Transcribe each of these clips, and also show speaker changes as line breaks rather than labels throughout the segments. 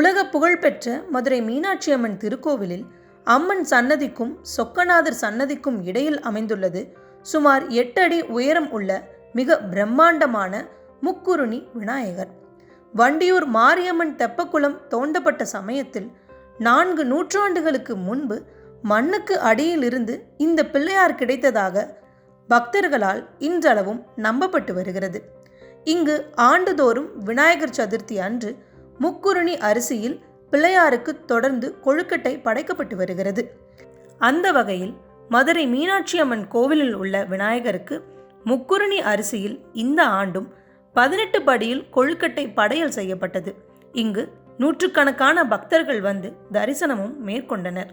உலக புகழ்பெற்ற மதுரை மீனாட்சி அம்மன் திருக்கோவிலில் அம்மன் சன்னதிக்கும் சொக்கநாதர் சன்னதிக்கும் இடையில் அமைந்துள்ளது சுமார் 8 அடி உயரம் உள்ள மிக பிரம்மாண்டமான முக்குருணி விநாயகர். வண்டியூர் மாரியம்மன் தெப்பக்குளம் தோண்டப்பட்ட சமயத்தில் 4 நூற்றாண்டுகளுக்கு முன்பு மண்ணுக்கு அடியிலிருந்து இந்த பிள்ளையார் கிடைத்ததாக பக்தர்களால் இன்றளவும் நம்பப்பட்டு வருகிறது. இங்கு ஆண்டுதோறும் விநாயகர் சதுர்த்தி அன்று முக்குருணி அரிசியில் பிள்ளையாருக்கு தொடர்ந்து கொழுக்கட்டை படைக்கப்பட்டு வருகிறது. அந்த வகையில் மதுரை மீனாட்சி அம்மன் கோவிலில் உள்ள விநாயகருக்கு முக்குருணி அரிசியில் இந்த ஆண்டும் 18 படியில் கொழுக்கட்டை படையல் செய்யப்பட்டது. இங்கு நூற்றுக்கணக்கான பக்தர்கள் வந்து தரிசனமும் மேற்கொண்டனர்.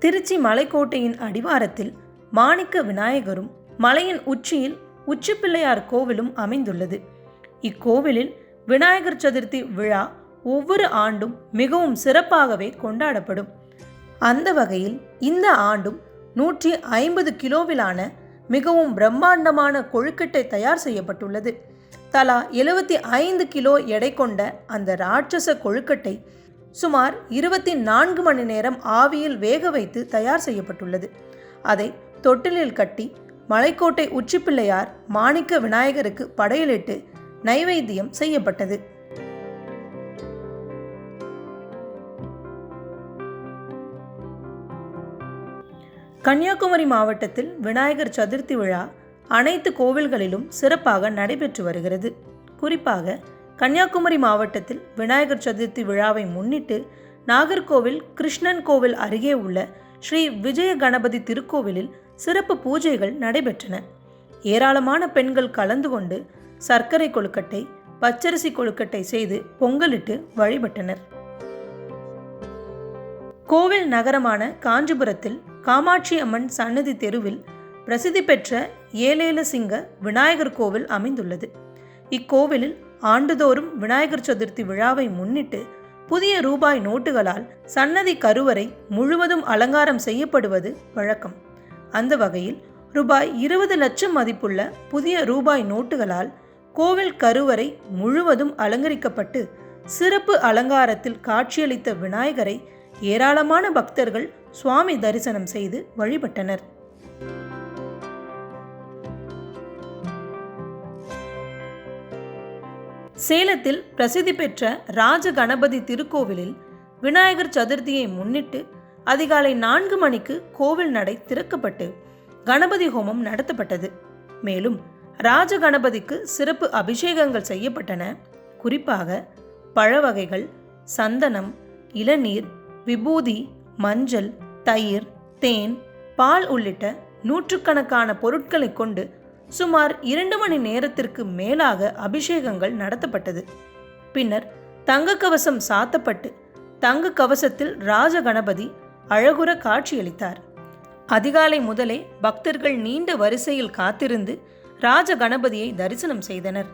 திருச்சி மலைக்கோட்டையின் அடிவாரத்தில் மாணிக்க விநாயகரும் மலையின் உச்சியில் உச்சிப்பிள்ளையார் கோவிலும் அமைந்துள்ளது. இக்கோவிலில் விநாயகர் சதுர்த்தி விழா ஒவ்வொரு ஆண்டும் மிகவும் சிறப்பாகவே கொண்டாடப்படும். அந்த வகையில் இந்த ஆண்டும் 150 கிலோவிலான மிகவும் பிரம்மாண்டமான கொழுக்கட்டை தயார் செய்யப்பட்டுள்ளது. தலா 75 கிலோ எடை கொண்ட அந்த ராட்சச கொழுக்கட்டை சுமார் 24 மணி நேரம் ஆவியில் வேக வைத்து தயார் செய்யப்பட்டுள்ளது. அதை தொட்டிலில் கட்டி மலைக்கோட்டை உச்சிப்பிள்ளையார் மாணிக்க விநாயகருக்கு படையலிட்டு நைவேத்தியம் செய்யப்பட்டது. கன்னியாகுமரி மாவட்டத்தில் விநாயகர் சதுர்த்தி விழா அனைத்து கோவில்களிலும் சிறப்பாக நடைபெற்று வருகிறது. குறிப்பாக கன்னியாகுமரி மாவட்டத்தில் விநாயகர் சதுர்த்தி விழாவை முன்னிட்டு நாகர்கோவில் கிருஷ்ணன் கோவில் அருகே உள்ள ஸ்ரீ விஜய கணபதி திருக்கோவிலில் சிறப்பு பூஜைகள் நடைபெற்றன. ஏராளமான பெண்கள் கலந்து கொண்டு சர்க்கரை கொழுக்கட்டை, பச்சரிசி கொழுக்கட்டை செய்து பொங்கலிட்டு வழிபட்டனர். கோவில் நகரமான காஞ்சிபுரத்தில் காமாட்சி அம்மன் சன்னதி தெருவில் பிரசித்தி பெற்ற ஏலேல சிங்க விநாயகர் கோவில் அமைந்துள்ளது. இக்கோவிலில் ஆண்டுதோறும் விநாயகர் சதுர்த்தி விழாவை முன்னிட்டு புதிய ரூபாய் நோட்டுகளால் சன்னதி கருவறை முழுவதும் அலங்காரம் செய்யப்படுவது வழக்கம். அந்த வகையில் ரூபாய் 20 லட்சம் மதிப்புள்ள புதிய ரூபாய் நோட்டுகளால் கோவில் கருவறை முழுவதும் அலங்கரிக்கப்பட்டு சிறப்பு அலங்காரத்தில் காட்சியளித்த விநாயகரை ஏராளமான பக்தர்கள் சுவாமி தரிசனம் செய்து வழிபட்டனர். சேலத்தில் பிரசித்தி பெற்ற ராஜ கணபதி திருக்கோவிலில் விநாயகர் சதுர்த்தியை முன்னிட்டு அதிகாலை 4 மணிக்கு கோவில் நடை திறக்கப்பட்டு கணபதி ஹோமம் நடத்தப்பட்டது. மேலும் ராஜ கணபதிக்கு சிறப்பு அபிஷேகங்கள் செய்யப்பட்டன. குறிப்பாக பழ வகைகள், சந்தனம், இளநீர், விபூதி, மஞ்சள், தயிர், தேன், பால் உள்ளிட்ட நூற்றுக்கணக்கான பொருட்களை கொண்டு சுமார் 2 மணி நேரத்திற்கு மேலாக அபிஷேகங்கள் நடத்தப்பட்டது. பின்னர் தங்க கவசம் சாத்தப்பட்டு தங்க கவசத்தில் ராஜ கணபதி அழகுற காட்சியளித்தார். அதிகாலை முதலே பக்தர்கள் நீண்ட வரிசையில் காத்திருந்து ராஜ கணபதியை தரிசனம் செய்தனர்.